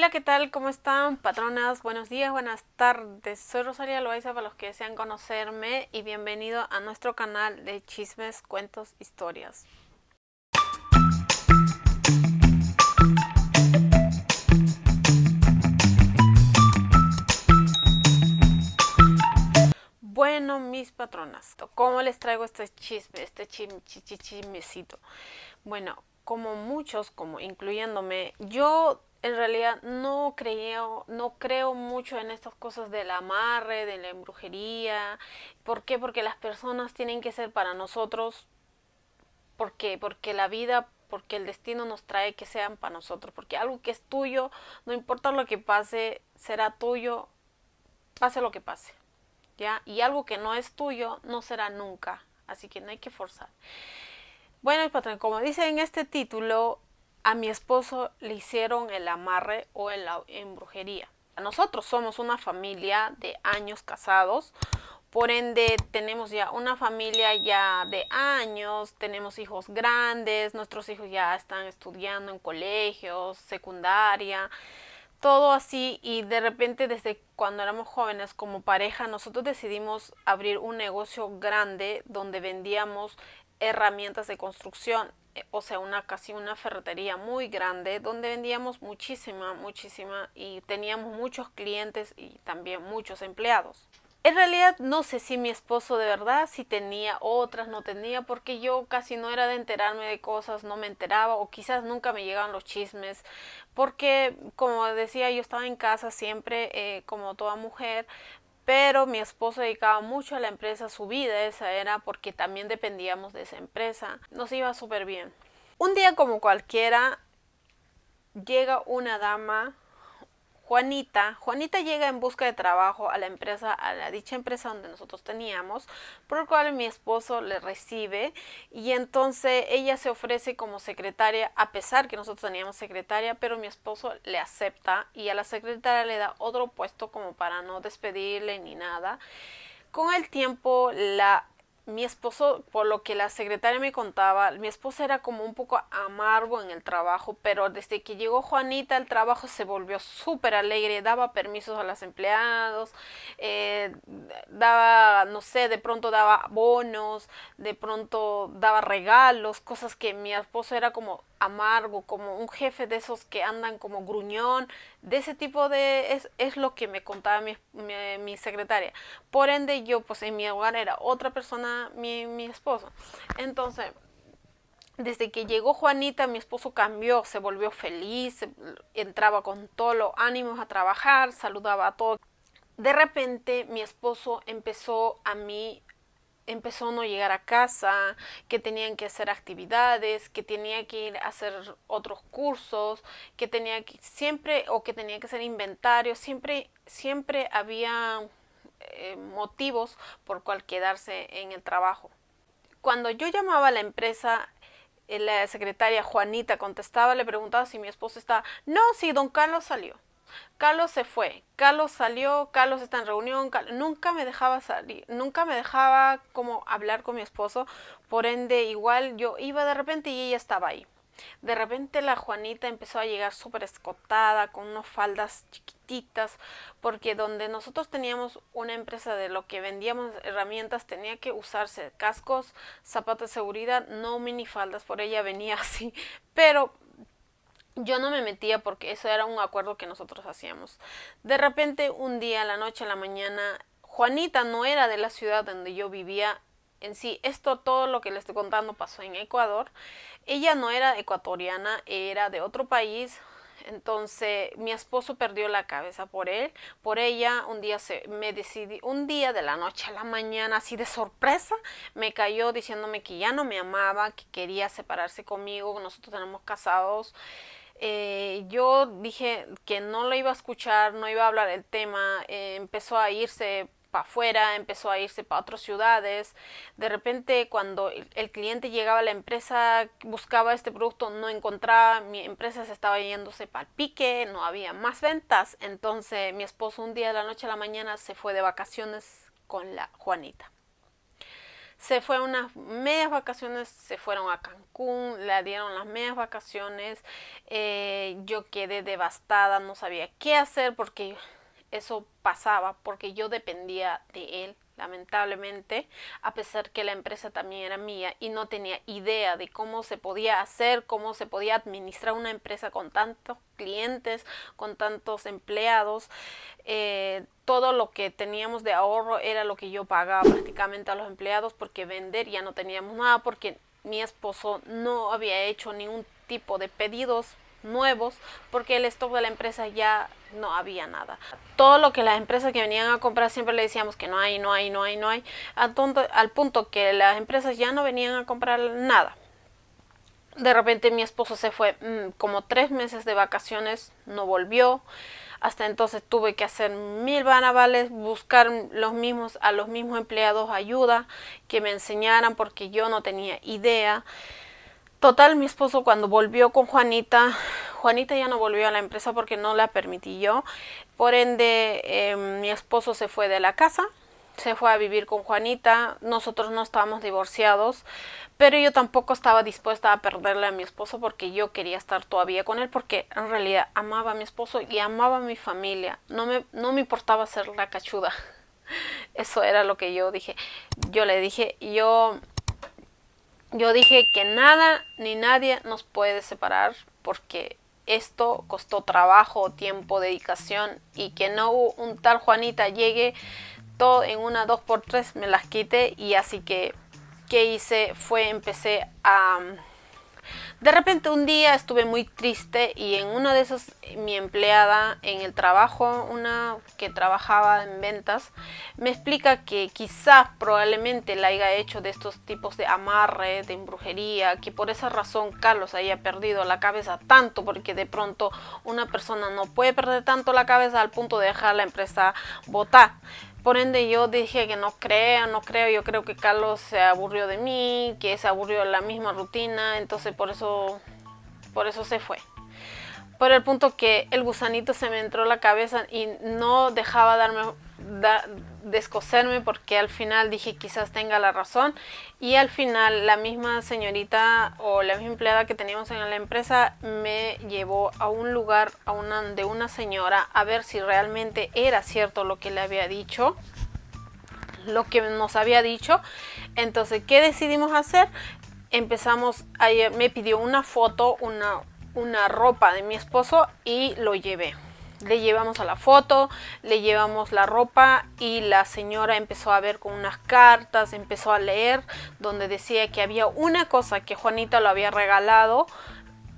Hola, ¿qué tal? ¿Cómo están, patronas? Buenos días, buenas tardes. Soy Rosalia Loaiza para los que desean conocerme y bienvenido a nuestro canal de chismes, cuentos, historias. Bueno, mis patronas, ¿cómo les traigo este chisme, chismecito? Bueno, como muchos, como incluyéndome, yo en realidad no creo mucho en estas cosas del amarre, de la brujería. ¿Por qué? Porque las personas tienen que ser para nosotros. ¿Por qué? Porque la vida, porque el destino nos trae que sean para nosotros. Porque algo que es tuyo, no importa lo que pase, será tuyo, pase lo que pase. ¿Ya? Y algo que no es tuyo, no será nunca. Así que no hay que forzar. Bueno, patrón, como dice en este título, a mi esposo le hicieron el amarre o la embrujería. Nosotros somos una familia de años casados, por ende tenemos ya una familia ya de años, tenemos hijos grandes, nuestros hijos ya están estudiando en colegios, secundaria, todo así, y de repente desde cuando éramos jóvenes como pareja nosotros decidimos abrir un negocio grande donde vendíamos herramientas de construcción, o sea, casi una ferretería muy grande donde vendíamos muchísima y teníamos muchos clientes y también muchos empleados. En realidad no sé si mi esposo de verdad si tenía otras, no tenía, porque yo casi no era de enterarme de cosas, no me enteraba o quizás nunca me llegaban los chismes, porque como decía yo estaba en casa siempre como toda mujer, pero mi esposo dedicaba mucho a la empresa, su vida esa era porque también dependíamos de esa empresa, nos iba súper bien. Un día como cualquiera llega una dama, Juanita llega en busca de trabajo a la empresa, a la dicha empresa donde nosotros teníamos, por lo cual mi esposo le recibe y entonces ella se ofrece como secretaria, a pesar que nosotros teníamos secretaria, pero mi esposo le acepta y a la secretaria le da otro puesto como para no despedirle ni nada. Con el tiempo, mi esposo, por lo que la secretaria me contaba, mi esposo era como un poco amargo en el trabajo, pero desde que llegó Juanita el trabajo se volvió súper alegre, daba permisos a los empleados, daba, no sé, de pronto daba bonos, de pronto daba regalos, cosas que mi esposo era como amargo, como un jefe de esos que andan como gruñón, de ese tipo de, es lo que me contaba mi secretaria. Por ende yo pues en mi hogar era otra persona, mi esposo. Entonces, desde que llegó Juanita, mi esposo cambió, se volvió feliz, entraba con todos los ánimos a trabajar, saludaba a todos. De repente mi esposo empezó a no llegar a casa, que tenían que hacer actividades, que tenía que ir a hacer otros cursos, que tenía que siempre o que tenía que hacer inventario, siempre había motivos por cual quedarse en el trabajo. Cuando yo llamaba a la empresa, la secretaria Juanita contestaba, le preguntaba si mi esposo estaba. No, sí, don Carlos salió. Carlos se fue, Carlos salió, Carlos está en reunión, nunca me dejaba salir, nunca me dejaba como hablar con mi esposo, por ende igual yo iba de repente y ella estaba ahí. De repente la Juanita empezó a llegar súper escotada, con unas faldas chiquititas, porque donde nosotros teníamos una empresa de lo que vendíamos herramientas tenía que usarse cascos, zapatos de seguridad, no minifaldas, por ella venía así, pero yo no me metía porque eso era un acuerdo que nosotros hacíamos. De repente, un día, a la noche, a la mañana, Juanita no era de la ciudad donde yo vivía en sí. Esto, todo lo que le estoy contando pasó en Ecuador. Ella no era ecuatoriana, era de otro país. Entonces mi esposo perdió la cabeza por él, por ella. Me decidí, un día de la noche a la mañana, así de sorpresa, me cayó diciéndome que ya no me amaba, que quería separarse conmigo, nosotros tenemos casados. Yo dije que no lo iba a escuchar, no iba a hablar del tema, empezó a irse para afuera, empezó a irse para otras ciudades. De repente, cuando el cliente llegaba a la empresa, buscaba este producto, no encontraba, mi empresa se estaba yéndose para el pique, no había más ventas. Entonces, mi esposo un día de la noche a la mañana se fue de vacaciones con la Juanita. Se fue a unas medias vacaciones, se fueron a Cancún, le dieron las medias vacaciones. Yo quedé devastada, no sabía qué hacer porque eso pasaba, porque yo dependía de él, lamentablemente, a pesar que la empresa también era mía y no tenía idea de cómo se podía hacer, cómo se podía administrar una empresa con tantos clientes, con tantos empleados. Todo lo que teníamos de ahorro era lo que yo pagaba prácticamente a los empleados, porque vender ya no teníamos nada, porque mi esposo no había hecho ningún tipo de pedidos nuevos, porque el stock de la empresa ya no había nada. Todo lo que las empresas que venían a comprar siempre le decíamos que no hay, no hay, no hay, no hay, al punto que las empresas ya no venían a comprar nada. De repente mi esposo se fue como 3 meses de vacaciones, no volvió. Hasta entonces tuve que hacer 1000 buscar a los mismos empleados ayuda, que me enseñaran, porque yo no tenía idea. Total, mi esposo cuando volvió con Juanita, Juanita ya no volvió a la empresa porque no la permití yo. Por ende, mi esposo se fue de la casa, se fue a vivir con Juanita. Nosotros no estábamos divorciados, pero yo tampoco estaba dispuesta a perderle a mi esposo, porque yo quería estar todavía con él, porque en realidad amaba a mi esposo y amaba a mi familia. No me importaba ser la cachuda. Eso era lo que yo dije. Yo dije que nada ni nadie nos puede separar, porque esto costó trabajo, tiempo, dedicación, y que no un tal Juanita llegue todo en una 2x3 me las quite. Y así que, ¿qué hice? Empecé a... De repente un día estuve muy triste, y en uno de esos mi empleada en el trabajo, una que trabajaba en ventas, me explica que quizás probablemente la haya hecho de estos tipos de amarre, de brujería, que por esa razón Carlos haya perdido la cabeza tanto, porque de pronto una persona no puede perder tanto la cabeza al punto de dejar la empresa botar. Por ende yo dije que no creo, yo creo que Carlos se aburrió de mí, que se aburrió de la misma rutina, entonces por eso se fue. Por el punto que el gusanito se me entró en la cabeza y no dejaba descoserme, porque al final dije quizás tenga la razón. Y al final la misma señorita o la misma empleada que teníamos en la empresa me llevó a un lugar de una señora, a ver si realmente era cierto lo que le había dicho, lo que nos había dicho. Entonces, ¿qué decidimos hacer? Me pidió una foto, una ropa de mi esposo, y lo llevé. Le llevamos a la foto, le llevamos la ropa, y la señora empezó a ver con unas cartas, empezó a leer, donde decía que había una cosa que Juanita lo había regalado,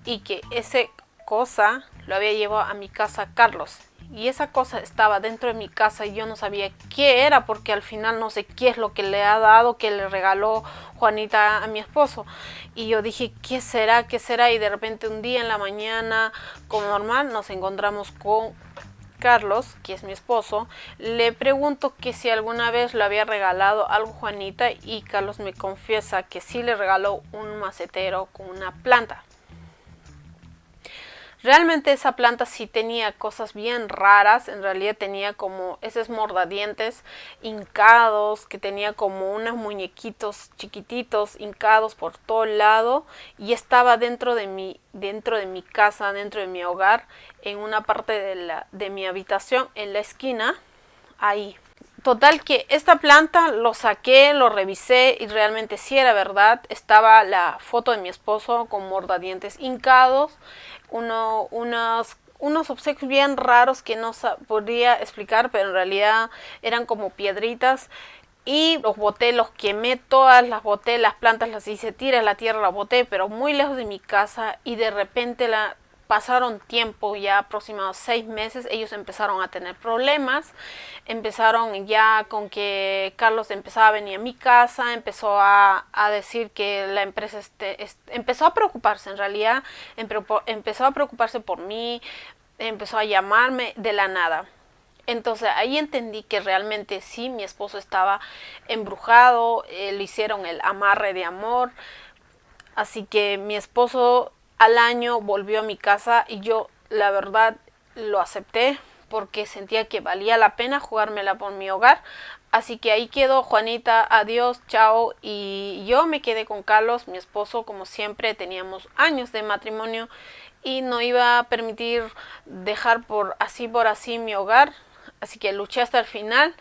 y que esa cosa lo había llevado a mi casa Carlos. Y esa cosa estaba dentro de mi casa y yo no sabía qué era, porque al final no sé qué es lo que le ha dado, que le regaló Juanita a mi esposo. Y yo dije, ¿qué será? ¿Qué será? Y de repente un día en la mañana, como normal, nos encontramos con Carlos, que es mi esposo. Le pregunto que si alguna vez le había regalado algo Juanita, y Carlos me confiesa que sí le regaló un macetero con una planta. Realmente esa planta sí tenía cosas bien raras. En realidad tenía como esos mordadientes hincados, que tenía como unos muñequitos chiquititos hincados por todo lado, y estaba dentro de mi casa, dentro de mi hogar, en una parte de mi habitación, en la esquina, ahí. Total que esta planta lo saqué, lo revisé, y realmente sí era verdad. Estaba la foto de mi esposo con mordadientes hincados, unos obsequios bien raros que no podría explicar, pero en realidad eran como piedritas. Y los boté, los quemé, todas las boté, las plantas las hice tiras, la tierra la boté, pero muy lejos de mi casa. Y de repente pasaron tiempo, ya aproximados 6 meses, ellos empezaron a tener problemas. Empezaron ya con que Carlos empezaba a venir a mi casa, empezó a decir que la empresa empezó a preocuparse, en realidad empezó a preocuparse por mí, empezó a llamarme de la nada. Entonces ahí entendí que realmente sí, mi esposo estaba embrujado, le hicieron el amarre de amor. Así que mi esposo al año volvió a mi casa, y yo la verdad lo acepté, porque sentía que valía la pena jugármela por mi hogar. Así que ahí quedó Juanita, adiós, chao. Y yo me quedé con Carlos, mi esposo, como siempre. Teníamos años de matrimonio y no iba a permitir dejar por así mi hogar. Así que luché hasta el final.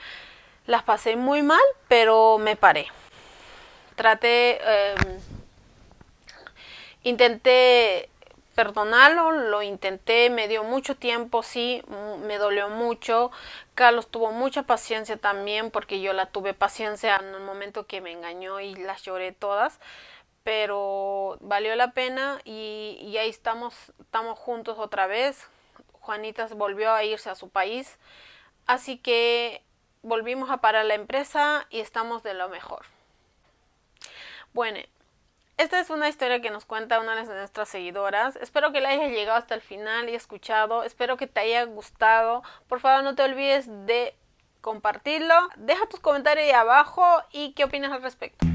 Las pasé muy mal, pero me paré. Traté, intenté perdonarlo, lo intenté, me dio mucho tiempo, sí, me dolió mucho. Carlos tuvo mucha paciencia también, porque yo la tuve paciencia en el momento que me engañó y las lloré todas, pero valió la pena y ahí estamos juntos otra vez. Juanita volvió a irse a su país, así que volvimos a parar la empresa y estamos de lo mejor. Bueno, esta es una historia que nos cuenta una de nuestras seguidoras. Espero que la hayas llegado hasta el final y escuchado. Espero que te haya gustado. Por favor, no te olvides de compartirlo. Deja tus comentarios ahí abajo y qué opinas al respecto.